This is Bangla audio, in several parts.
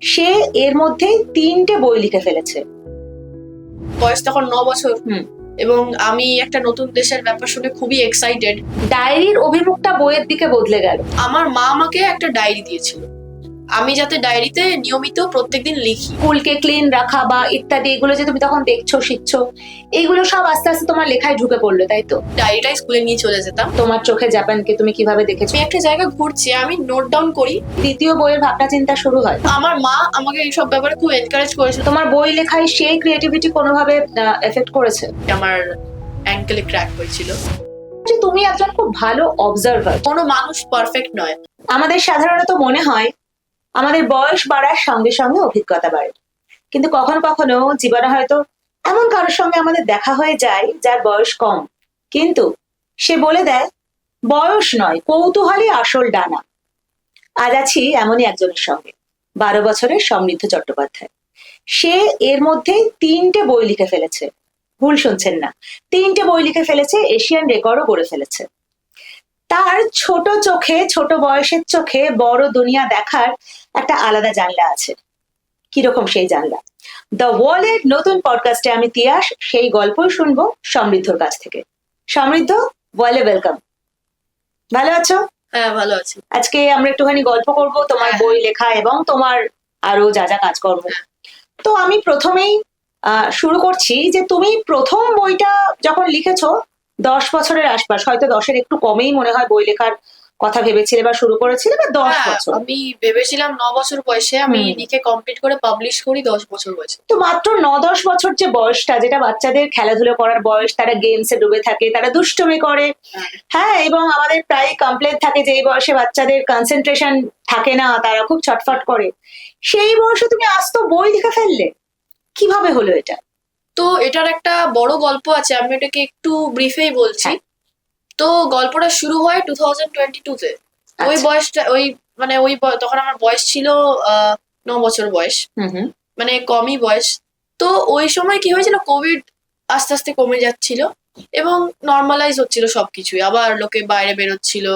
সে এর মধ্যে 3টে বই লিখে ফেলেছে। বয়স তখন 9 বছর। এবং আমি একটা নতুন দেশের ব্যাপার শুনে খুবই এক্সাইটেড। ডায়েরির অভিমুখটা বইয়ের দিকে বদলে গেল। আমার মা আমাকে একটা ডায়েরি দিয়েছিল, আমি যাতে ডায়েরিতে নিয়মিত প্রত্যেকদিন লিখি। স্কুলকে ক্লিন রাখা বা ইত্যাদি এগুলো যে তুমি তখন দেখছো শিখছো, এইগুলো সব আস্তে আস্তে তোমার লেখায় ঢুকে পড়লো, তাই তো? ডায়েরিটাই স্কুলে নিয়ে চলে যেতাম। তোমার চোখে জাপানকে তুমি কিভাবে দেখেছো? আমি একটা জায়গা ঘুরছি, আমি নোট ডাউন করি। দ্বিতীয় বইয়ের ভাবনা চিন্তা শুরু হয়। আমার মা আমাকে এইসব ব্যাপারে খুব এনকারেজ করেছিল। তোমার বই লেখায় সেই ক্রিয়েটিভিটি কোনোভাবে এফেক্ট করেছে? আমার অ্যাঙ্কেলে ক্র্যাক হয়েছিল। যে তুমি একজন খুব ভালো অবজারভার। কোনো মানুষ পারফেক্ট নয়। আমাদের সাধারণত মনে হয় আমাদের বয়স বাড়ার সঙ্গে সঙ্গে অভিজ্ঞতা বাড়ে, কিন্তু কখনো কখনো জীবনে হয়তো এমন কারোর সঙ্গে আমাদের দেখা হয়ে যায় যার বয়স কম, কিন্তু সে বলে দেয় বয়স নয়, কৌতূহলই আসল ডানা। আজ আছি এমনই একজনের সঙ্গে, 12 বছরের সমৃদ্ধ চট্টোপাধ্যায়। সে এর মধ্যে 3টে বই লিখে ফেলেছে। ভুল শুনছেন না, 3টে বই লিখে ফেলেছে, এশিয়ান রেকর্ডও গড়ে ফেলেছে। তার ছোট চোখে, ছোট বয়সের চোখে বড় দুনিয়া দেখার একটা আলাদা জানলা আছে। কিরকম সেই জানলা? দ্য ওয়ালের নতুন পডকাস্টে আমি তিয়াস সেই গল্পই শুনবো সমৃদ্ধর কাছ থেকে। সমৃদ্ধ, ওয়ালে ওয়েলকাম। ভালো আছো? হ্যাঁ, ভালো আছি। আজকে আমরা একটুখানি গল্প করব তোমার হ্যাঁ। বই লেখা এবং তোমার আরো যা যা কাজকর্ম। তো আমি প্রথমেই শুরু করছি যে তুমি প্রথম বইটা যখন লিখেছো 10 বছরের আশপাশ, হয়তো 10-এর একটু কমেই মনে হয় বই লেখার কথা ভেবেছিলে বা শুরু করেছিলে, বা 10 বছর। আমি ভেবেছিলাম 9 বছর বয়সে আমি লিখে কমপ্লিট করে পাবলিশ করি 10 বছর বয়সে। তো মাত্র 9-10 বছর যে বয়সটা, যেটা বাচ্চাদের খেলাধুলো করার বয়স, তারা গেমসে ডুবে থাকে, তারা দুষ্টুমি করে। হ্যাঁ, এবং আমাদের প্রায় কমপ্লেন থাকে যে এই বয়সে বাচ্চাদের কনসেন্ট্রেশন থাকে না, তারা খুব ছটফট করে। সেই বয়সে তুমি আস্ত বই লিখে ফেললে, কিভাবে হলো এটা? তো এটার একটা বড় গল্প আছে, আমি এটাকে একটু ব্রিফেই বলছি। হ্যাঁ। তো গল্পটা শুরু হয় 2022-তে। ওই আচ্ছা। বয়সটা তখন আমার বয়স ছিল 9 বছর বয়স, মানে কমই বয়স। তো ওই সময় কি হয়েছিল, কোভিড আস্তে আস্তে কমে যাচ্ছিল এবং নর্মালাইজ হচ্ছিল সবকিছুই, আবার লোকে বাইরে বেরোচ্ছিল,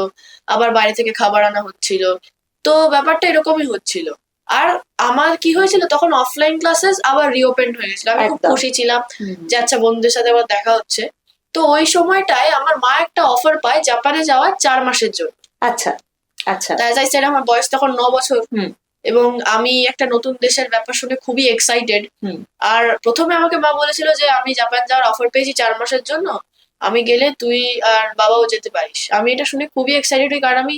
আবার বাইরে থেকে খাবার আনা হচ্ছিল। তো ব্যাপারটা এরকমই হচ্ছিল। আর আমার কি হয়েছিল, তখন অফলাইন ক্লাসেস আবার রিওপেন হয়ে গেছিল, আমি খুব একদম। খুশি ছিলাম যে আচ্ছা বন্ধুদের সাথে আবার দেখা হচ্ছে। তো ওই সময়টায় আমার মা একটা অফার পায় জাপানে যাওয়ার 4 মাসের জন্য। আচ্ছা আচ্ছা। অ্যাজ আই সেড, আমার বয়স তখন 9 বছর। এবং আমি একটা নতুন দেশের ব্যাপার শুনে খুবই এক্সাইটেড। আর প্রথমে আমাকে মা বলেছিল যে আমি জাপান যাওয়ার অফার পেয়েছি 4 মাসের জন্য, আমি গেলে তুই আর বাবাও যেতে পারিস। আমি এটা শুনে খুবই এক্সাইটেড হই, কারণ আমি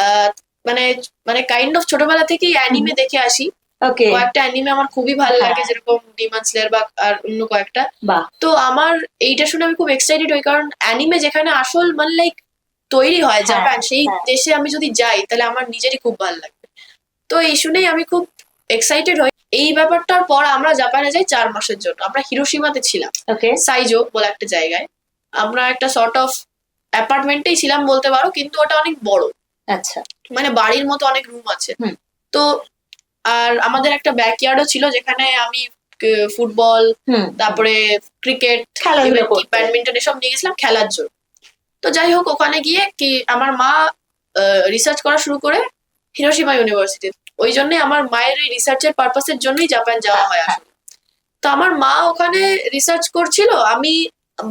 আহ, মানে মানে কাইন্ড অফ ছোটবেলা থেকেই অ্যানিমে দেখে আসি। ওকে। কয়েকটা অ্যানিমে আমার খুবই ভালো হ্যাঁ। লাগে, যেরকম ডিমন স্লেয়ার বা আর অন্য কয়েকটা। বাহ। তো আমার এইটা শুনে আমি খুব এক্সাইটেড হই, কারণ অ্যানিমে যেখানে আসল মানে লাইক তৈরি হয় হ্যাঁ, জাপান, সেই হ্যাঁ। দেশে আমি যদি যাই তাহলে আমার নিজেরই খুব ভালো লাগবে। তো এই শুনেই আমি খুব এক্সাইটেড হই। এই ব্যাপারটার পর আমরা জাপানে যাই 4 মাসের জন্য। আমরা হিরোশিমাতে ছিলাম, ওকে। সাইজো বলে একটা জায়গায়। আমরা একটা সর্ট অফ অ্যাপার্টমেন্টেই ছিলাম বলতে পারো, কিন্তু ওটা অনেক বড়, আচ্ছা। মানে বাড়ির মতো অনেক রুম আছে। হুম। তো আর আমাদের একটা ব্যাকইয়ার্ডও ছিল, যেখানে আমি ফুটবল, তারপরে ক্রিকেট, খেলাধুলো করতে। ব্যাডমিন্টন এসব নিয়ে গেছিলাম খেলার জন্য। তো যাই হোক, ওখানে গিয়ে কি আমার মা রিসার্চ করা শুরু করে হিরোশিমা ইউনিভার্সিটি। ওই জন্যই আমার মায়ের এই রিসার্চের পারপাসের জন্যই জাপান যাওয়া হয় আসলে। তো আমার মা ওখানে রিসার্চ করছিল, আমি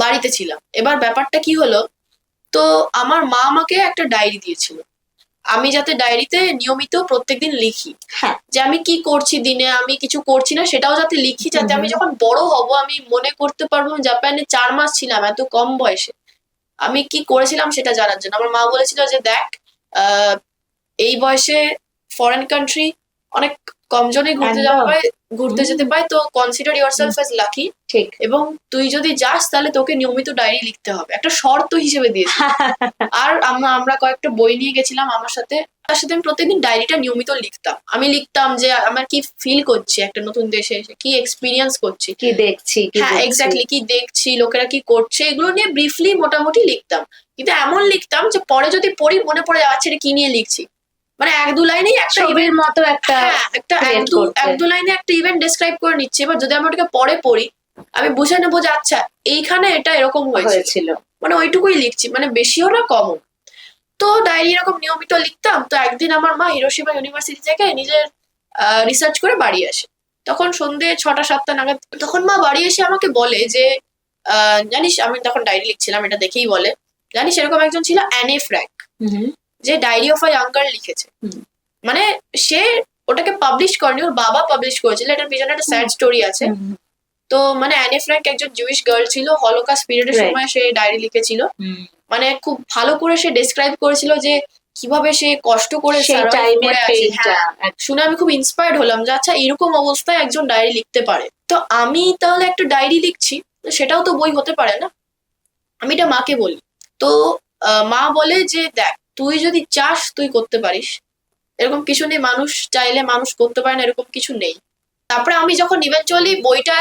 বাড়িতে ছিলাম। এবার ব্যাপারটা কি হলো, তো আমার মা আমাকে একটা ডায়েরি দিয়েছিল, আমি যাতে ডায়েরিতে নিয়মিত প্রত্যেকদিন লিখি যে আমি কি করছি দিনে, আমি কিছু করছি না সেটাও যাতে লিখি, যাতে আমি যখন বড় হব আমি মনে করতে পারবো জাপানে 4 মাস ছিলাম এত কম বয়সে আমি কি করেছিলাম সেটা জানার জন্য। আমার মা বলেছিল যে দেখ, এই বয়সে ফরেন কান্ট্রি অনেক কমজনই ঘুরতে যেতে পায়, তো কনসিডার ইয়োরসেলফ অ্যাজ লাকি। ঠিক। এবং তুই যদি যাস তাহলে তোকে নিয়মিত ডায়েরি লিখতে হবে, একটা শর্ত হিসেবে দিয়েছে। আর আমরা কয়েকটা বই নিয়ে গেছিলাম আমার সাথে, তার সাথে আমি প্রত্যেকদিন ডায়েরিটা নিয়মিত লিখতাম। আমি লিখতাম যে আমার কি ফিল করছি একটা নতুন দেশে এসে, কি এক্সপিরিয়েন্স করছি, কি দেখছি। হ্যাঁ এক্স্যাক্টলি, কি দেখছি, লোকেরা কি করছে, এগুলো নিয়ে ব্রিফলি মোটামুটি লিখতাম। কিন্তু এমন লিখতাম যে পরে যদি পড়ি মনে পড়ে যাচ্ছে এটা কি নিয়ে লিখছি। মানে 1-2 লাইনেই একটা ছবির মতো একটা এক দু লাইনে একটা ইভেন্ট ডেসক্রাইব করে নিচ্ছি। এবার যদি আমি ওটাকে পরে পড়ি আমি বুঝে নেবো যে আচ্ছা এইখানে এটা এরকম হয়েছিল, মানে ওইটুকুই লিখছি, মানে বেশিও না কমও। তো ডায়েরি এরকম নিয়মিত লিখতাম। তো একদিন আমার মা হিরোশিমা ইউনিভার্সিটি থেকে নিজের রিসার্চ করে বাড়ি আসে। তখন সন্ধে 6টা 7টা নাগাদ তখন মা বাড়ি এসে আমাকে বলে যে জানিস, আমি তখন ডায়েরি লিখছিলাম, এটা দেখেই বলে, জানিস এরকম একজন ছিল অ্যানে ফ্র্যাঙ্ক, যে diary of a young girl লিখেছে। মানে সে ওটাকে পাবলিশ করেনি, ওর বাবা পাবলিশ করেছিল। এটার পিছনে একটা স্যাড স্টোরি আছে। তো মানে অ্যানে ফ্র্যাঙ্ক একজন জুইশ গার্ল ছিল, হলোকাস্ট পিরিয়ডের Right. সময় সে ডায়েরি লিখেছিল। মানে খুব ভালো করে সে ডেসক্রাইব করেছিল যে কিভাবে সে কষ্ট করে সেই survive টাইমের করে আছে। পেইনটা হ্যাঁ, শুনে আমি খুব ইন্সপায়ার্ড হলাম যে আচ্ছা এরকম অবস্থায় একজন ডায়েরি লিখতে পারে। তো আমি তাহলে একটা ডায়েরি লিখছি, তো সেটাও তো বই হতে পারে না। আমি এটা মাকে বলি। তো মা বলে যে দেখ, তুই যদি চাস তুই করতে পারিস, এরকম কিছু নেই মানুষ চাইলে মানুষ করতে পারে না, এরকম কিছু নেই। তারপরে আমি যখন ইভেনচুয়ালি বইটা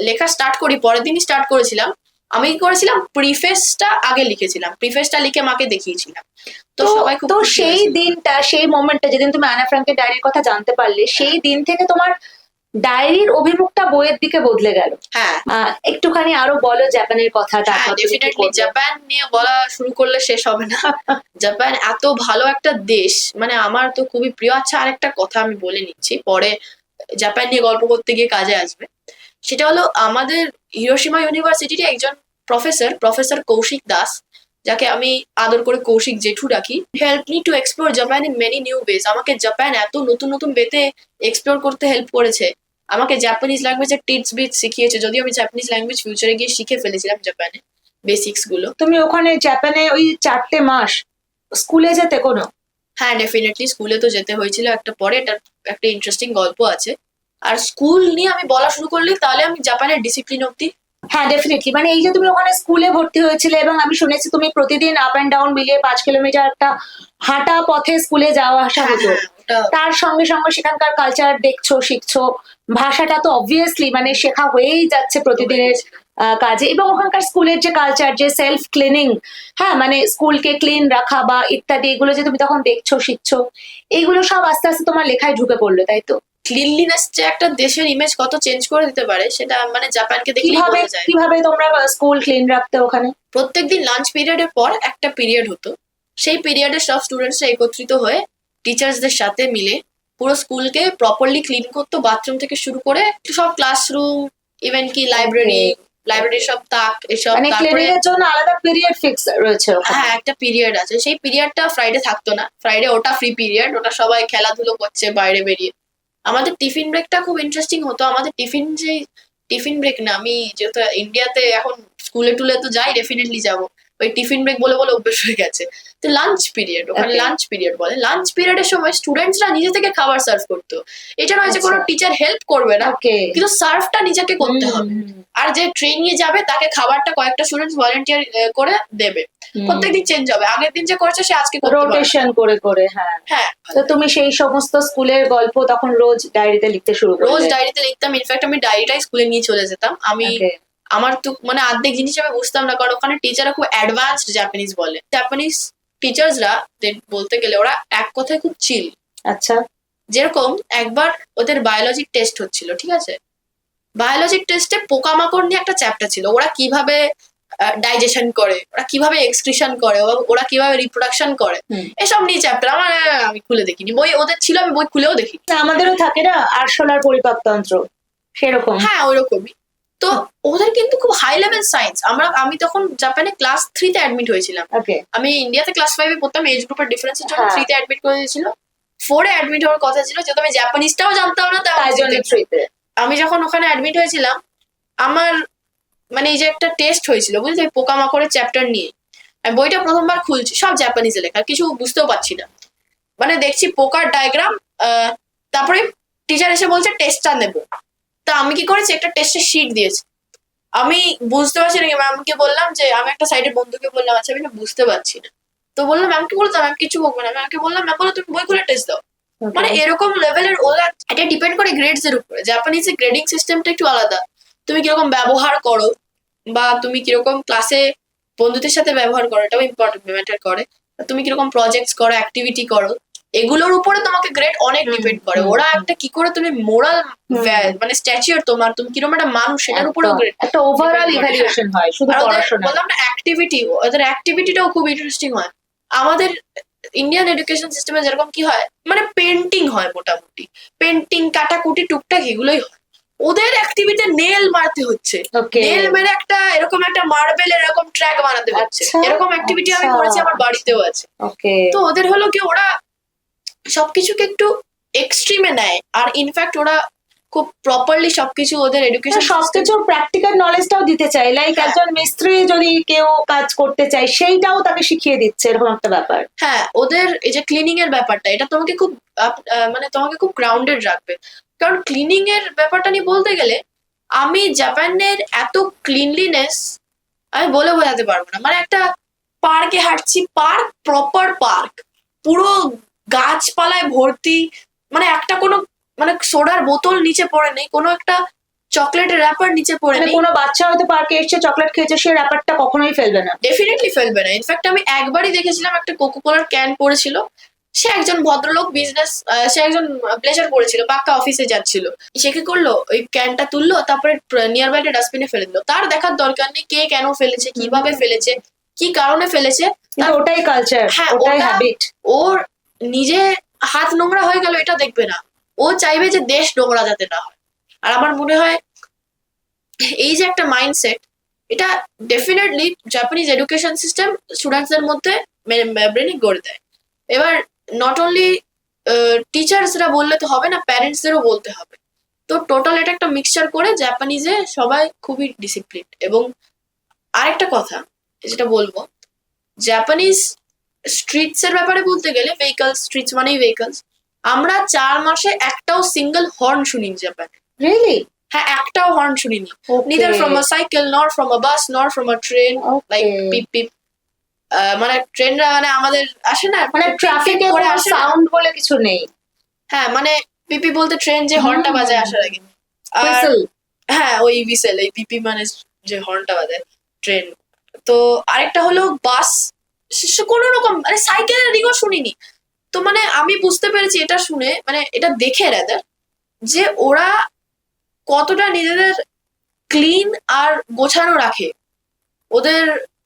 লেখা স্টার্ট করি, পরের দিনই স্টার্ট করেছিলাম। আমি কি করেছিলাম, প্রিফেসটা আগে লিখেছিলাম, প্রিফেসটা লিখে মাকে দেখিয়েছিলাম। তো সবাই খুব তো খুশি সেই হয়েছিল। দিনটা, সেই মোমেন্টটা যেদিন তুমি অ্যানা ফ্র্যাঙ্কের ডায়েরির কথা জানতে পারলে, সেই দিন থেকে তোমার ডায়েরির অভিমুখটা বইয়ের দিকে বদলে গেল। হ্যাঁ একটুখানি আরো বলো জাপানের কথা, হ্যাঁ, তারপর তুমি কি ডেফিনেটলি করবে? জাপান নিয়ে বলা শুরু করলে শেষ হবে না। জাপান এত ভালো একটা দেশ, মানে আমার তো খুবই প্রিয়। আচ্ছা, আরেকটা কথা আমি বলে নিচ্ছি, পরে জাপান নিয়ে গল্প করতে গিয়ে কাজে আসবে। সেটা হলো আমাদের হিরোশিমা ইউনিভার্সিটির একজন প্রফেসর কৌশিক দাস, যাকে আমি আদর করে কৌশিক জেঠু ডাকি, help me to explore Japan in many new wedge. আমাকে জাপান এত নতুন নতুন বেতে এক্সপ্লোর করতে হেল্প করেছে। আমাকে জাপানিজ ল্যাঙ্গুয়েজের টিপস বিট শিখিয়েছে, যদিও আমি জাপানিজ ল্যাঙ্গুয়েজ ফিউচারে গিয়ে শিখে ফেলেছিলাম জাপানে বেসিক্স গুলো। তুমি ওখানে জাপানে ওই 4 মাস স্কুলে যেতে কোনো? হ্যাঁ, ডেফিনেটলি স্কুলে তো যেতে হয়েছিল একটা, পরে এটার একটা ইন্টারেস্টিং গল্প আছে। আর স্কুল নিয়ে আমি বলা শুরু করলে তাহলে আমি জাপানের ডিসিপ্লিন অব্দি। হ্যাঁ, ডেফিনেটলি। মানে এই যে তুমি ওখানে স্কুলে ভর্তি হয়েছিলে, এবং আমি শুনেছি তুমি প্রতিদিন আপ অ্যান্ড ডাউন মিলিয়ে 5 কিলোমিটার একটা হাঁটা পথে স্কুলে যাওয়া আসা হ্যাঁ হতো। হ্যাঁ, ওটা তার সঙ্গে সঙ্গে সেখানকার কালচার দেখছো, শিখছো, ভাষাটা তো অবভিয়াসলি মানে শেখা হয়েই যাচ্ছে প্রতিদিনের কাজে। এবং ওখানকার স্কুলের যে কালচার, যে সেলফ ক্লিনিং, হ্যাঁ মানে স্কুলকে ক্লিন রাখা বা ইত্যাদি, এগুলো যে তুমি তখন দেখছো, শিখছো, এইগুলো সব আস্তে আস্তে তোমার লেখায় ঢুকে পড়লো, তাই তো? ক্লিনলিনেস যে একটা দেশের ইমেজ কত চেঞ্জ করে দিতে পারে, সেটা মানে জাপানকে দেখলেই কিভাবে বোঝা যায়। কিভাবে তোমরা স্কুল ক্লিন রাখতে ওখানে? প্রত্যেকদিন লাঞ্চ পিরিয়ডের পর একটা পিরিয়ড হতো। সেই পিরিয়ডে সব স্টুডেন্টসরা একত্রিত হয়ে টিচার্সদের সাথে মিলে পুরো স্কুলকে প্রপারলি ক্লিন করতো, বাথরুম থেকে শুরু করে সব ক্লাসরুম, ইভেন কি লাইব্রেরির সব তাক এসব। মানে তারপরে ক্লিনিং এর জন্য আলাদা পিরিয়ড ফিক্স রয়েছে ওখানে? হ্যাঁ, একটা পিরিয়ড আছে। সেই পিরিয়ডটা ফ্রাইডে থাকতো না, ফ্রাইডে ওটা ফ্রি পিরিয়ড, ওটা সবাই খেলাধুলো করছে বাইরে বেরিয়ে। আমাদের টিফিন ব্রেকটা খুব ইন্টারেস্টিং হতো। আমাদের টিফিন ব্রেক না, আমি যেহেতু ইন্ডিয়াতে এখন স্কুলে টুলে তো যাই, ডেফিনেটলি যাবো, ওই টিফিন ব্রেক বলে বলে অভ্যেস হয়ে গেছে। তো লাঞ্চ পিরিয়ড, ওখানে Okay. লাঞ্চ পিরিয়ড বলে। লাঞ্চ পিরিয়ডের সময় স্টুডেন্টসরা নিজে থেকে খাবার সার্ভ করতো। এটা নয় যে কোনো আচ্ছা। টিচার হেল্প করবে না, ওকে। কিন্তু সার্ভটা নিজেকে করতে হবে। আর যে ট্রেনিয়ে যাবে তাকে খাবারটা কয়েকটা স্টুডেন্টস ভলেন্টিয়ার করে দেবে। প্রত্যেকদিন চেঞ্জ হবে, আগের দিন যে করেছে সে আজকে করতে পারবে না। রোটেশন করে করে, হ্যাঁ। হ্যাঁ, তো তুমি সেই সমস্ত স্কুলের গল্প তখন রোজ ডায়েরিতে লিখতে শুরু করলে? রোজ ডায়েরিতে লিখতাম। ইনফ্যাক্ট আমি ডায়েরিটাই স্কুলে নিয়ে চলে যেতাম। আমি Okay. আমার তো মানে অর্ধেক জিনিস আমি বুঝতাম না, কারণ ওখানে টিচাররা খুব অ্যাডভান্সড জাপানিজ বলে। জাপানিজ টিচার্সরা বলতে গেলে ওরা এক কথায় খুব চিল। আচ্ছা। যেরকম একবার ওদের বায়োলজির টেস্ট হচ্ছিল, ঠিক আছে, বায়োলজির টেস্টে পোকামাকড় নিয়ে একটা চ্যাপ্টার ছিল। ওরা কিভাবে ডাইজেশন করে, ওরা কিভাবে এক্সক্রিশন করে, ওরা কিভাবে রিপ্রোডাকশন করে, এসব নিয়ে চ্যাপ্টার। আমি খুলে দেখিনি বই, ওদের ছিল, আমি বই খুলেও দেখি। আমাদেরও থাকে না আরশোলার পরিপাকতন্ত্র, সেরকম। হ্যাঁ, ওইরকমই। তো ওদের কিন্তু খুব হাই লেভেল সায়েন্স। আমি তখন জাপানে ক্লাস 3-তে অ্যাডমিট হয়েছিলাম। ওকে। আমি ইন্ডিয়াতে ক্লাস 5-এ পড়তাম, এজ গ্রুপের ডিফারেন্সের জন্য হ্যাঁ। 3-তে অ্যাডমিট করে দিয়েছিল। 4-এ অ্যাডমিট হওয়ার কথা ছিল, যেহেতু আমি জাপানিজটাও জানতাম না, তাই জন্য 3-তে। আমি যখন ওখানে অ্যাডমিট হয়েছিলাম, আমার মানে এই যে একটা টেস্ট হয়েছিল বুঝলি, পোকামাকড়ের চ্যাপ্টার নিয়ে, আমি বইটা প্রথমবার খুলছি, সব জাপানিজে লেখা, কিছু বুঝতেও পারছি না। মানে দেখছি পোকার ডায়াগ্রাম, তারপরে টিচার এসে বলছে টেস্টটা নেবো। তা আমি কি করেছি, একটা টেস্টের শিট দিয়েছি। আমি বুঝতে পারছি না, ম্যামকে বললাম যে, আমি একটা সাইডে বন্ধুকে বললাম আচ্ছা আমি না বুঝতে পারছি না। তো বললাম ম্যামকে বলতাম, ম্যাম কিছু বলবো না। ম্যামকে বললাম, ম্যাম বলো তুমি বই খুলে টেস্ট দাও। মানে এরকম লেভেলের ওরা। এটা ডিপেন্ড করে গ্রেডস এর উপরে। জাপানিজের গ্রেডিং সিস্টেমটা একটু আলাদা। তুমি কিরকম ব্যবহার করো বা তুমি কিরকম ক্লাসে বন্ধুদের সাথে ব্যবহার করো, এটাও ইম্পর্টেন্ট ম্যাটার করে। তুমি কিরকম প্রজেক্টস করো, অ্যাক্টিভিটি করো, এগুলোর উপরে তোমাকে গ্রেড অনেক ডিপেন্ড করে। ওরা একটা কি করে তুমি মোরাল মানে স্ট্যাচার তোমার, তুমি কিরকম একটা মানুষ, সেটার উপরেও গ্রেড, একটা ওভারঅল ইভ্যালুয়েশন হয়, শুধু পড়াশোনা। বললাম না অ্যাক্টিভিটি, ওদের অ্যাক্টিভিটিটাও খুব ইন্টারেস্টিং হয়। আমাদের ইন্ডিয়ান এডুকেশন সিস্টেমে যেরকম কি হয়, মানে পেন্টিং হয়, মোটামুটি পেন্টিং, কাটাকুটি, টুকটাক এগুলোই হয়। ওদের অ্যাক্টিভিটি নেল মারতে হচ্ছে, ওকে। নেল মেরে একটা এরকম একটা মার্বেল এরকম ট্র্যাক বানাতে হচ্ছে। আচ্ছা এরকম অ্যাক্টিভিটি আমি আচ্ছা। করেছি, আমার বাড়িতেও আছে। ওকে। তো ওদের হলো কি, ওরা সবকিছুকে একটু এক্সট্রিমে নেয়, আর ইনফ্যাক্ট ওরা খুব প্রপারলি সবকিছু ওদের এডুকেশন সবকিছু প্র্যাকটিক্যাল নলেজটাও দিতে চাই, লাইক হ্যাঁ। একজন মিস্ত্রি যদি কেউ কাজ করতে চায় সেইটাও তাকে শিখিয়ে দিচ্ছে, এরকম একটা ব্যাপার। হ্যাঁ, ওদের এই যে ক্লিনিং এর ব্যাপারটা, এটা তোমাকে খুব মানে তোমাকে খুব গ্রাউন্ডেড রাখবে। কারণ ক্লিনিং এর ব্যাপারটা নিয়ে বলতে গেলে, আমি জাপানের এত ক্লিনলিনেস আমি বলে বোঝাতে পারবো না। মানে একটা পার্কে হাঁটছি, পার্ক, প্রপার পার্ক, পুরো গাছপালায় ভর্তি, মানে একটা কোনো মানে সোডার বোতল নিচে পড়ে নেই, কোনো একটা চকলেটের র্যাপার নিচে পড়ে মানে নেই। কোনো বাচ্চা হয়তো পার্কে এসছে, চকলেট খেয়েছে, সে ব্যাপারটা কখনোই ফেলবে না। ডেফিনেটলি ফেলবে না। ইনফ্যাক্ট আমি একবারই দেখেছিলাম, একটা কোকোকোলার ক্যান পড়েছিল, সে একজন ভদ্রলোক বিজনেস, সে একজন প্লেজার পড়েছিল, পাক্কা অফিসে যাচ্ছিল, সে কি করলো, ওই ক্যানটা তুললো, তারপরে নিয়ার বাই ডাস্টবিনে ফেলে দিল। তার দেখার দরকার নেই কে কেন ফেলেছে, কিভাবে ফেলেছে, কি কারণে ফেলেছে। কিন্তু ওটাই কালচার, হ্যাঁ, ওটাই ওটা হ্যাবিট। ওর নিজে হাত নোংরা হয়ে গেল এটা দেখবে না, ও চাইবে যে দেশ নোংরা যাতে না হয়। আর আমার মনে হয় এই যে একটা মাইন্ডসেট, এটা ডেফিনেটলি জাপানিজ এডুকেশন সিস্টেম স্টুডেন্টসদের মধ্যে ব্রেনে গড়ে দেয়। এবার নট অনলি টিচার্সরা বললে তো হবে না, প্যারেন্টসদেরও বলতে হবে। তো টোটাল এটা একটা মিক্সচার করে জাপানিজে সবাই খুবই ডিসিপ্লিন। এবং আরেকটা কথা যেটা বলবো, জাপানিজ স্ট্রিটস এর ব্যাপারে বলতে গেলে, ভেহিকলস, স্ট্রিটস মানেই ভেহিকলস, আমরা 4 মাসে একটাও সিঙ্গেল হর্ন শুনিনি জাপানে। রিয়েলি? হ্যাঁ, একটাও হর্ন শুনিনি, Okay. neither from a cycle nor from a bus nor from a train. Like Okay. পিপ পিপ, মানে ট্রেনরা মানে আমাদের আসে না, মানে পিপ পিপ ট্রাফিকে করে কোনো আসে না? সাউন্ড বলে কিছু নেই। হ্যাঁ, মানে পিপি বলতে ট্রেন যে হর্নটা বাজায় আসার আগে। আর Whistle. হ্যাঁ, ওই হুইসেল, এই পিপি মানে যে হর্নটা বাজায় ট্রেন। তো আরেকটা হলো বাস, কোনো রকম মানে সাইকেলের দিকেও শুনিনি। তো মানে আমি বুঝতে পেরেছি এটা শুনে, মানে এটা দেখে রাদার, যে ওরা কতটা নিজেদের ক্লিন আর গোছানো রাখে। ওদের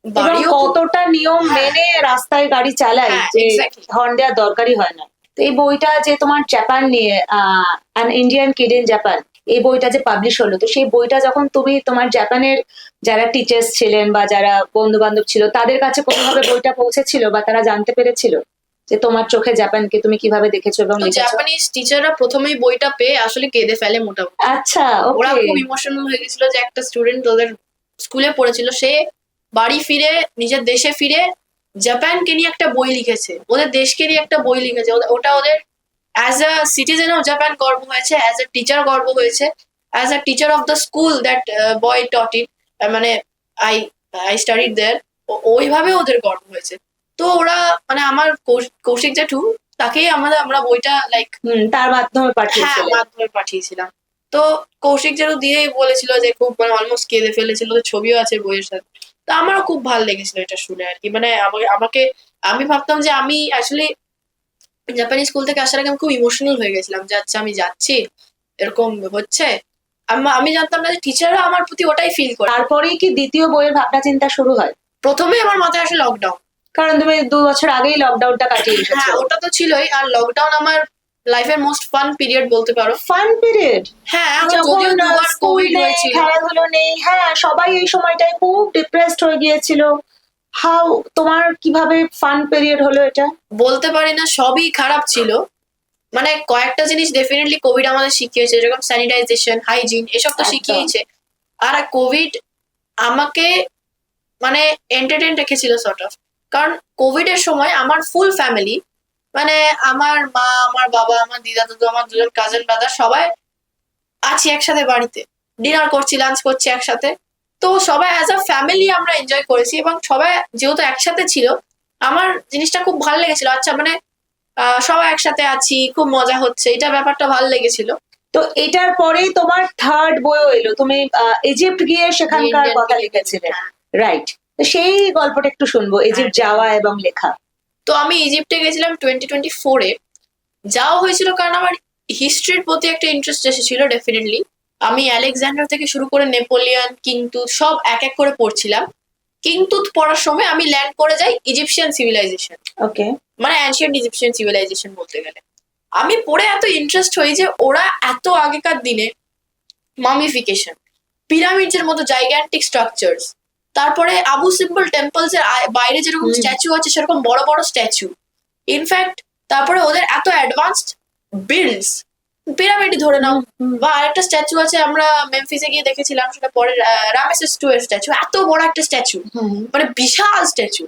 এবং বাড়িও কতটা নিয়ম হ্যাঁ। মেনে রাস্তায় গাড়ি চালায়, হ্যাঁ, যে exactly. হর্ন দেওয়ার দরকারই হয় না। তো এই বইটা যে তোমার জাপান নিয়ে, an Indian kid in Japan, এই বইটা যে পাবলিশ হলো, তো সেই বইটা যখন তুমি তোমার জাপানের যারা টিচার্স ছিলেন বা যারা বন্ধু বান্ধব ছিল তাদের কাছে কোনোভাবে বইটা পৌঁছেছিল, বা তারা জানতে পেরেছিল যে তোমার চোখে জাপানকে তুমি কিভাবে দেখেছো এবং তো লিখেছো? জাপানিজ টিচাররা প্রথমেই বইটা পেয়ে আসলে কেঁদে ফেলে মোটামুটি। আচ্ছা, ওরা ওকে। খুব ইমোশনাল হয়ে গেছিল যে একটা স্টুডেন্ট ওদের স্কুলে পড়েছিল, সে বাড়ি ফিরে, নিজের দেশে ফিরে জাপানকে নিয়ে একটা বই লিখেছে, ওদের দেশকে নিয়ে একটা বই লিখেছে। ওটা ওদের as a citizen of Japan গর্ব হয়েছে, অ্যাজ আ টিচার গর্ব হয়েছে, as a teacher of the school that boy taught it, মানে আই আই স্টাডিড দেয়ার, ওইভাবে ওদের গর্ব হয়েছে। তো ওরা মানে আমার কৌশিক জেঠু, তাকেই আমরা বইটা লাইক তার মাধ্যমে হ্যাঁ পাঠিয়েছিলেন। মাধ্যমে পাঠিয়েছিলাম। তো কৌশিক যেন দিয়েই বলেছিল যে খুব মানে অলমোস্ট কেঁদে ফেলেছিল, ওদের ছবিও আছে বইয়ের সাথে। তো আমারও খুব ভালো লেগেছিল এটা শুনে আর কি। মানে আমাকে আমি ভাবতাম যে আমি আসলে জাপানি স্কুল থেকে আসার আগে আমি খুব ইমোশনাল হয়ে গেছিলাম যে আচ্ছা আমি যাচ্ছি, এরকম হচ্ছে। আমি জানতাম না যে টিচাররা আমার প্রতি ওটাই ফিল করে। তারপরেই কি দ্বিতীয় বইয়ের ভাবনা চিন্তা শুরু হয়? প্রথমে আমার মাথায় আসে লকডাউন, কারণ তুমি 2 বছর আগেই লকডাউনটা কাটিয়ে এসেছো। হ্যাঁ ওটা তো ছিলই, আর লকডাউন আমার লাইফের মোস্ট ফান পিরিয়ড বলতে পারো। Fun period? হ্যাঁ, আমার যখন যদিও দুবার স্কুল কোভিড নেই, হয়েছিল। খেলাধুলো নেই, হ্যাঁ সবাই এই সময়টায় খুব ডিপ্রেসড হয়ে গিয়েছিল। হাউ, তোমার কিভাবে ফান পিরিয়ড হলো এটা? বলতে পারি না, সবই খারাপ ছিল। মানে কয়েকটা জিনিস ডেফিনেটলি কোভিড আমাদের শিখিয়েছে, যেরকম স্যানিটাইজেশন, হাইজিন, এসব তো একদম। শিখিয়েছে। আর কোভিড আমাকে মানে এন্টারটেইন রেখেছিল সর্ট অফ। কারণ কোভিড এর সময় আমার ফুল ফ্যামিলি, মানে আমার মা, আমার বাবা, আমার দিদা দাদু, আমার দুজন কাজিন ব্রাদার, সবাই আছি একসাথে বাড়িতে, ডিনার করছি, লাঞ্চ করছি একসাথে। তো সবাই অ্যাজ আ ফ্যামিলি আমরা এনজয় করেছি, এবং সবাই যেহেতু একসাথে ছিল, আমার জিনিসটা খুব ভালো লেগেছিল। আচ্ছা মানে সবাই একসাথে আছি, খুব মজা হচ্ছে, এটা ব্যাপারটা ভালো লেগেছিল। তো এটার পরেই তোমার থার্ড বইও এলো, তুমি ইজিপ্ট গিয়ে সেখানকার Indian কথা Kid in লিখেছিলে, হ্যাঁ। রাইট? তো সেই গল্পটা একটু শুনবো, ইজিপ্ট যাওয়া এবং লেখা। তো আমি ইজিপ্টে গেছিলাম 2024-এ। যাওয়া হয়েছিল কারণ আমার হিস্ট্রির প্রতি একটা ইন্টারেস্ট এসেছিল ডেফিনেটলি। আমি আলেকজান্ডার থেকে শুরু করে নেপোলিয়ন, কিন্তু সব এক এক করে পড়ছিলাম। কিংতুত পড়ার সময় আমি ল্যান্ড করে যাই ইজিপশিয়ান সিভিলাইজেশন, ওকে। মানে অ্যানশিয়েন্ট ইজিপশিয়ান সিভিলাইজেশন বলতে গেলে। আমি পড়ে এত ইন্টারেস্ট হই যে ওরা এত আগেকার দিনে মামিফিকেশন, পিরামিডস এর মতো জাইগ্যান্টিক স্ট্রাকচারস, তারপরে আবু সিম্বল টেম্পলস এর বাইরে যেরকম স্ট্যাচু আছে সেরকম বড় বড় স্ট্যাচু, ইনফ্যাক্ট তারপরে ওদের এত অ্যাডভান্সড বিল্ডস, পিরামিড ধরে নাও, বা আরেকটা স্ট্যাচু আছে আমরা মেমফিসে গিয়ে দেখেছিলাম, সেটা পরে রামেসেস 2 এর স্ট্যাচু, এত বড় একটা স্ট্যাচু, মানে বিশাল স্ট্যাচু।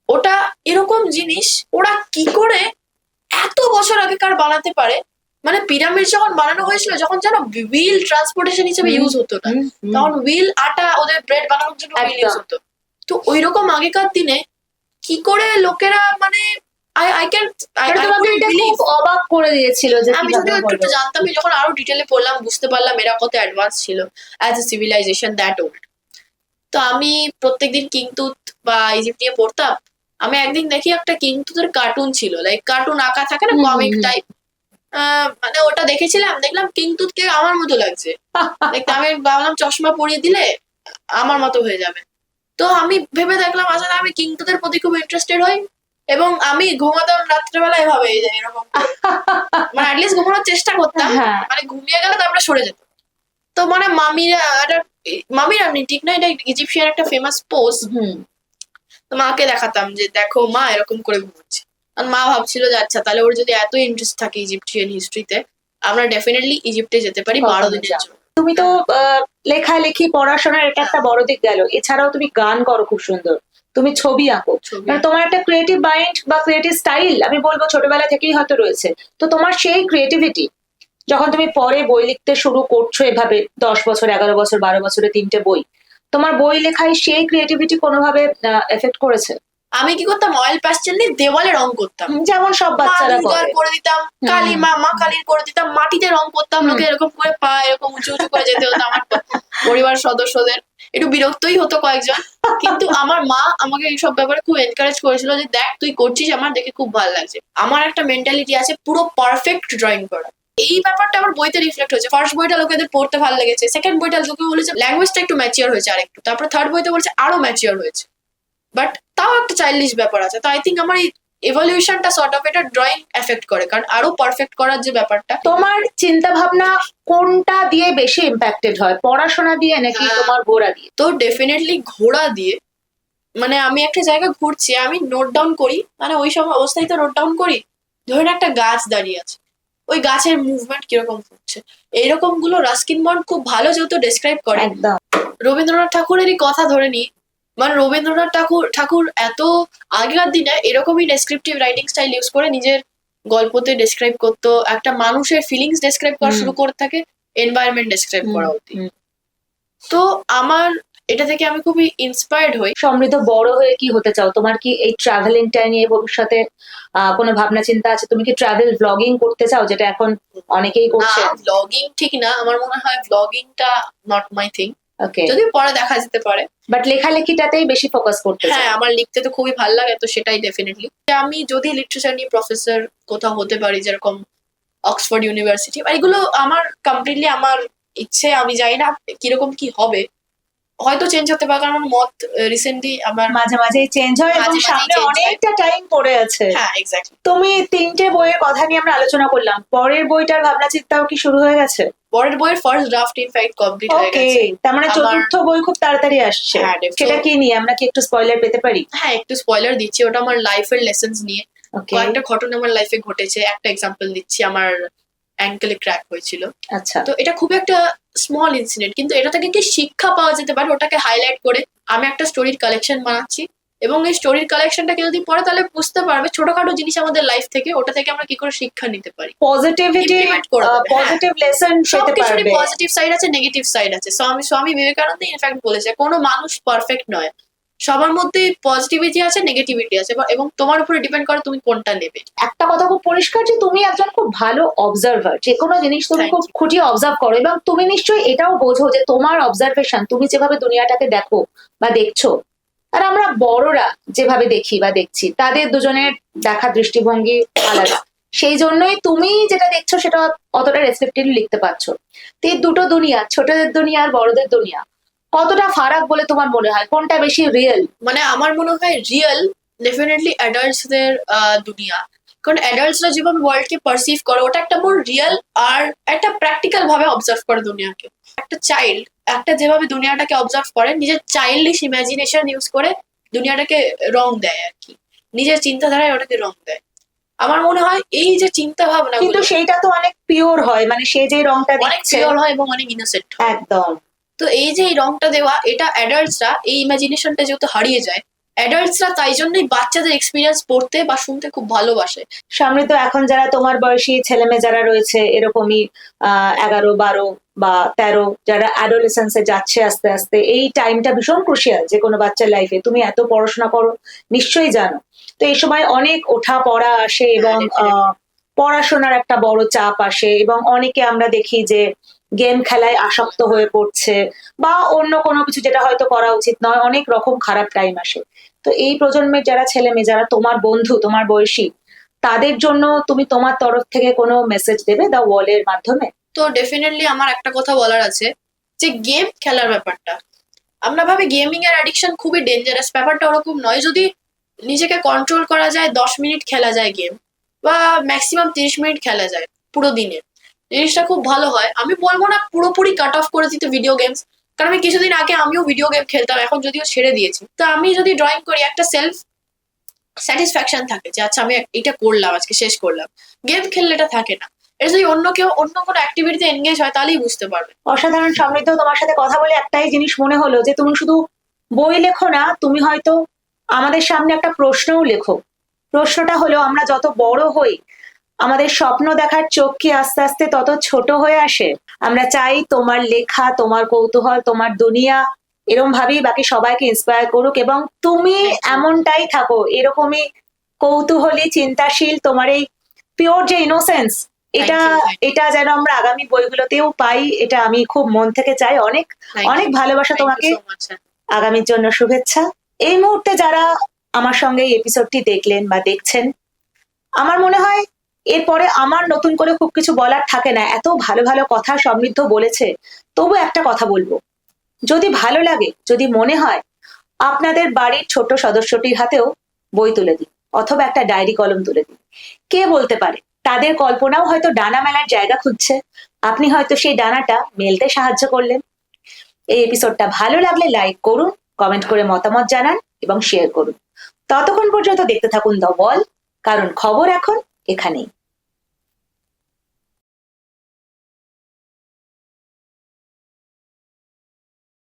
ওটা এরকম জিনিস ওরা কি করে এত বছর আগেকার বানাতে পারে, মানে পিরামিড যখন বানানো হয়েছিল যখন জানো হুইল ট্রান্সপোর্টেশন হিসেবে ইউজ হতো না, তখন হুইল আটা ওদের ব্রেড বানানোর জন্য হুইল ইউজ হতো। তো ওই রকম আগেকার দিনে কি করে লোকেরা মানে আই ক্যান খুব অবাক করে দিয়েছিল যে আমি কিভাবে যদিও একটু হলো। জানতাম, যখন আরো ডিটেলে পড়লাম বুঝতে পারলাম এরা কত অ্যাডভান্স ছিল as a civilisation that old. তো আমি প্রত্যেকদিন কিংতুত বা ইজিপ্ট নিয়ে পড়তাম। আমি একদিন দেখি একটা কিংতুতের কার্টুন ছিল, লাইক কার্টুন আঁকা থাকে না, কমিক টাইপ, মানে ওটা দেখেছিলাম, দেখলাম কিংতুতকে আমার মতো লাগছে দেখতে। আমি ভাবলাম চশমা পরিয়ে দিলে আমার মতো হয়ে যাবে। তো আমি ভেবে দেখলাম আসলে আমি কিংতুতের প্রতি খুব ইন্টারেস্টেড হই, এবং আমি ঘুমাতাম রাত্রেবেলা এভাবে এই যে এরকম করে। মানে অ্যাটলিস্ট ঘুমানোর চেষ্টা করতাম, হ্যাঁ। মানে ঘুমিয়ে গেলে তারপরে সরে যেত। তো মানে মামিরা মামিরা নেই ঠিক না, এটা ইজিপশিয়ান একটা ফেমাস পোজ। তো মাকে দেখাতাম যে দেখো মা এরকম করে ঘুমাচ্ছে, আর মা ভাবছিল যে আচ্ছা তাহলে ওর যদি এত ইন্টারেস্ট থাকে ইজিপশিয়ান হিস্ট্রিতে, আমরা ডেফিনেটলি ইজিপ্টে যেতে পারি 12 দিনের জন্য। তুমি তো লেখালেখি পড়াশোনার এটা একটা বড় দিক গেল, এছাড়াও তুমি গান করো খুব সুন্দর, তুমি ছবি আঁকো, মানে তোমার একটা ক্রিয়েটিভ মাইন্ড বা ক্রিয়েটিভ স্টাইল আমি বলবো ছোটবেলা থেকেই হয়তো রয়েছে। তো তোমার সেই ক্রিয়েটিভিটি যখন তুমি পরে বই লিখতে শুরু করছো এভাবে 10 বছর 11 বছর 12 বছরে 3টে বই, তোমার বই লেখায় সেই ক্রিয়েটিভিটি কোনোভাবে এফেক্ট করেছে? আমি কি করতাম, অয়েল প্যাস্টেল নিয়ে দেওয়ালে রং করতাম, যেমন সব বাচ্চারা দুর্গার করে। করে দিতাম, কালী মা কালীর করে দিতাম, মাটিতে রং করতাম, লোকে এরকম করে পা এরকম উঁচু উঁচু করে যেতে হতো। আমার পরিবার সদস্যদের একটু বিরক্তই হতো কয়েকজন, কিন্তু আমার মা আমাকে এইসব ব্যাপারে খুব এনকারেজ করেছিল যে দেখ তুই করছিস, আমার দেখে খুব ভালো লাগছে। আমার একটা মেন্টালিটি আছে পুরো পারফেক্ট ড্রয়িং করা, এই ব্যাপারটা আমার বইতে রিফ্লেক্ট হয়েছে। ফার্স্ট বইটা লোকেদের পড়তে ভালো লেগেছে, সেকেন্ড বইটা লোকে বলেছে ল্যাঙ্গুয়েজটা একটু ম্যাচিওর হয়েছে আরেকটু, তারপরে থার্ড বইতে বলছে আরো ম্যাচিওর হয়েছে, বাট তাও একটা চাইল্ডিশ ব্যাপার আছে। তো আই থিঙ্ক আমার এই এভলিউশনটা সর্ট অফ এটা ড্রয়িং এফেক্ট করে, কারণ আরো পারফেক্ট করার যে ব্যাপারটা। তোমার চিন্তা ভাবনা কোনটা দিয়ে বেশি ইম্প্যাক্টেড হয়, পড়াশোনা দিয়ে নাকি তোমার ঘোরা দিয়ে? তো ডেফিনেটলি ঘোড়া দিয়ে। মানে আমি একটা জায়গা ঘুরছি, আমি নোট ডাউন করি, মানে ওই সময় অবস্থায় তো নোট ডাউন করি। ধরেন একটা গাছ দাঁড়িয়ে আছে, ওই গাছের মুভমেন্ট কিরকম হচ্ছে, এইরকম গুলো রাস্কিন বন্ড খুব ভালো যেহেতু ডেসক্রাইব করে। একদম। রবীন্দ্রনাথ ঠাকুরেরই কথা ধরে নি, মানে রবীন্দ্রনাথ ঠাকুর এত আগেকার দিনে এরকমই ডেসক্রিপটিভ রাইটিং স্টাইল ইউজ করে নিজের গল্পতে ডেসক্রাইব করতো, একটা মানুষের ফিলিংস ডেসক্রাইব করা শুরু করে থাকে, এনভায়রনমেন্ট ডেসক্রাইব করা অবধি। তো আমার এটা থেকে আমি খুবই ইন্সপায়ার্ড হই। সমৃদ্ধ বড় হয়ে কি হতে চাও? তোমার কি এই ট্রাভেলিংটা নিয়ে ভবিষ্যতে কোনো ভাবনা চিন্তা আছে? তুমি কি ট্রাভেল ব্লগিং করতে চাও, যেটা এখন অনেকেই করছে? ব্লগিং ঠিক না, আমার মনে হয় ব্লগিংটা নট মাই থিং। ওকে, যদি পরে দেখা যেতে পারে, বাট লেখালেখিটাতেই বেশি ফোকাস করতে চাও? হ্যাঁ আমার লিখতে তো খুবই ভালো লাগে, তো সেটাই ডেফিনেটলি। আমি যদি লিটারেচার নিয়ে প্রফেসর কোথাও হতে পারি, যেরকম অক্সফোর্ড ইউনিভার্সিটি, এগুলো আমার কমপ্লিটলি আমার ইচ্ছে। আমি জানি না কিরকম কি হবে, হয়তো চেঞ্জ হতে পারে, কারণ মত রিসেন্টলি আমার মাঝে মাঝেই চেঞ্জ হয় এবং সামনে অনেকটা টাইম পড়ে আছে। হ্যাঁ এক্স্যাক্টলি। তুমি 3টে বইয়ের কথা নিয়ে আমরা আলোচনা করলাম, পরের বইটার ভাবনা চিন্তাও কি শুরু হয়ে গেছে? পরের বইয়ের ফার্স্ট ড্রাফট ইনফ্যাক্ট কমপ্লিট হয়ে ওকে, গেছে। তার মানে চতুর্থ বই খুব তাড়াতাড়ি আসছে। হ্যাঁ, definitely. সেটা কি নিয়ে, আমরা কি একটু স্পয়লার পেতে পারি? হ্যাঁ একটু স্পয়লার দিচ্ছি, ওটা আমার লাইফের লেসন্স নিয়ে। ওকে, কয়েকটা ঘটনা আমার লাইফে ঘটেছে, একটা এক্সাম্পল দিচ্ছি। আমার অ্যাঙ্কেলে ক্র্যাক হয়েছিল, আচ্ছা। তো এটা খুব একটা স্মল ইনসিডেন্ট, কিন্তু এটা থেকে কি শিক্ষা পাওয়া যেতে পারে ওটাকে হাইলাইট করে আমি একটা স্টোরির কালেকশন বানাচ্ছি। এবং এই স্টোরির কালেকশনটাকে যদি পড়ে তাহলে বুঝতে পারবে ছোটখাটো জিনিস আমাদের লাইফ থেকে, ওটা থেকে আমরা কি করে শিক্ষা নিতে পারি, পজিটিভিটি, Implement করে দেবে, পজিটিভ লেসন পেতে সবকিছুরই পারবে। পজিটিভ সাইড আছে, নেগেটিভ সাইড আছে। স্বামী বিবেকানন্দ ইনফ্যাক্ট বলেছে কোনো মানুষ পারফেক্ট নয়, সবার মধ্যে পজিটিভিটি আছে, নেগেটিভিটি আছে, এবং তোমার উপরে ডিপেন্ড করে তুমি কোনটা নেবে। একটা কথা খুব পরিষ্কার যে তুমি একজন খুব ভালো অবজারভার, যে কোনো জিনিস তুমি Thank খুব খুঁটিয়ে অবজার্ভ করো, এবং তুমি নিশ্চয়ই এটাও বোঝো যে তোমার অবজারভেশন, তুমি যেভাবে দুনিয়াটাকে দেখো বা দেখছো, আর আমরা বড়রা যেভাবে দেখি বা দেখছি, তাদের দুজনের দেখার দৃষ্টিভঙ্গি আলাদা। সেই জন্যই তুমি যেটা দেখছো সেটা অতটা রেসপেক্টিভলি লিখতে পারছো। তো এই দুটো দুনিয়া, ছোটদের দুনিয়া আর বড়দের দুনিয়া, কতটা ফারাক বলে তোমার মনে হয়, কোনটা বেশি রিয়েল? মানে আমার মনে হয় রিয়েল ডেফিনেটলি অ্যাডাল্টসদের দুনিয়া। কারণ অ্যাডাল্টসরা যেভাবে ওয়ার্ল্ডকে পারসিভ করে ওটা একটা মোর রিয়েল আর একটা প্র্যাকটিক্যাল ভাবে অবজার্ভ করে দুনিয়াকে। একটা চাইল্ড একটা যেভাবে দুনিয়াটাকে অবজার্ভ করে নিজের চাইল্ডিশ ইমাজিনেশন ইউজ করে দুনিয়াটাকে রং দেয় আর কি, নিজের চিন্তাধারায় ওটাকে রং দেয়। আমার মনে হয় এই যে চিন্তা ভাবনা কিন্তু সেইটা তো অনেক পিওর হয়, মানে সে যে রংটা অনেক দিচ্ছে। পিওর হয় এবং অনেক ইনোসেন্ট হয়। একদম। তো এই যে এই রংটা দেওয়া এটা অ্যাডাল্টসরা এই ইমাজিনেশনটা যেহেতু হারিয়ে যায়, অ্যাডাল্টসরা তাই জন্যই বাচ্চাদের এক্সপিরিয়েন্স পড়তে বা শুনতে খুব ভালোবাসে। সমৃদ্ধ, এখন যারা তোমার বয়সী ছেলে মেয়ে যারা রয়েছে এরকমই 11, 12 বা 13, যারা অ্যাডোলেসেন্সে যাচ্ছে আস্তে আস্তে, এই টাইমটা ভীষণ ক্রুশিয়াল যে কোনো বাচ্চার লাইফে। তুমি এত পড়াশোনা করো, নিশ্চয়ই জানো। তো এই সময় অনেক ওঠা পড়া আসে এবং definitely. পড়াশোনার একটা বড় চাপ আসে, এবং অনেকে আমরা দেখি যে গেম খেলায় আসক্ত হয়ে পড়ছে বা অন্য কোনো কিছু যেটা হয়তো করা উচিত নয়, অনেক রকম খারাপ টাইম আসে। তো এই প্রজন্মের যারা ছেলে মেয়ে, যারা তোমার বন্ধু, তোমার বয়সী, তাদের জন্য তুমি তোমার তরফ থেকে কোনো মেসেজ দেবে দ্য ওয়ালের মাধ্যমে? তো ডেফিনেটলি আমার একটা কথা বলার আছে যে গেম খেলার ব্যাপারটা, আমরা ভাবি গেমিং এর অ্যাডিকশন খুবই ডেঞ্জারাস, ব্যাপারটা ওরকম নয়। যদি নিজেকে কন্ট্রোল করা যায় 10 মিনিট খেলা যায় গেম, বা ম্যাক্সিমাম 30 মিনিট খেলা যায় পুরো দিনে, জিনিসটা খুব ভালো হয়। আমি বলবো না পুরোপুরি কাট অফ করে দিতে ভিডিও গেমস, কারণ আমি কিছুদিন আগে আমিও ভিডিও গেম খেলতাম, এখন যদিও ছেড়ে দিয়েছি। তো আমি যদি ড্রয়িং করি একটা সেলফ স্যাটিসফ্যাকশন থাকে যে আচ্ছা আমি এটা করলাম, আজকে শেষ করলাম। গেম খেললে এটা থাকে না। এটা যদি অন্য কেউ অন্য কোনো অ্যাক্টিভিটিতে এনগেজ হয় তাহলেই বুঝতে পারবে। অসাধারণ। সমৃদ্ধ, তোমার সাথে কথা বলে একটাই জিনিস মনে হলো যে তুমি শুধু বই লেখো না, তুমি হয়তো আমাদের সামনে একটা প্রশ্নও লেখো। প্রশ্নটা হলো, আমরা যত বড় হই আমাদের স্বপ্ন দেখার চোখ কি আস্তে আস্তে তত ছোট হয়ে আসে? আমরা চাই তোমার লেখা, তোমার কৌতূহল, তোমার দুনিয়া এরকম ভাবেই বাকি সবাইকে ইন্সপায়ার করুক, এবং তুমি এমনটাই থাকো, এরকমই কৌতূহলী, চিন্তাশীল, তোমার এই পিওর যে ইনোসেন্স, এটা Thank you. এটা যেন আমরা আগামী বইগুলোতেও পাই, এটা আমি খুব মন থেকে চাই। অনেক অনেক ভালোবাসা তোমাকে, সো মাচ। আগামীর জন্য শুভেচ্ছা। এই মুহূর্তে যারা আমার সঙ্গে এই এপিসোডটি দেখলেন বা দেখছেন, আমার মনে হয় এরপরে আমার নতুন করে খুব কিছু বলার থাকে না। এত ভালো ভালো কথা সমৃদ্ধ বলেছে। তবু একটা কথা বলবো, যদি ভালো লাগে, যদি মনে হয়, আপনাদের বাড়ির ছোট সদস্যটির হাতেও বই তুলে দিন, অথবা একটা ডায়েরি কলম তুলে দিন। কে বলতে পারে তাদের কল্পনাও হয়তো ডানা মেলার জায়গা খুঁজছে, আপনি হয়তো সেই ডানাটা মেলতে সাহায্য করলেন। এই এপিসোডটা ভালো লাগলে লাইক করুন, কমেন্ট করে মতামত জানান এবং শেয়ার করুন। ততক্ষণ পর্যন্ত দেখতে থাকুন দ্য ওয়াল, কারণ খবর এখন এখানেই।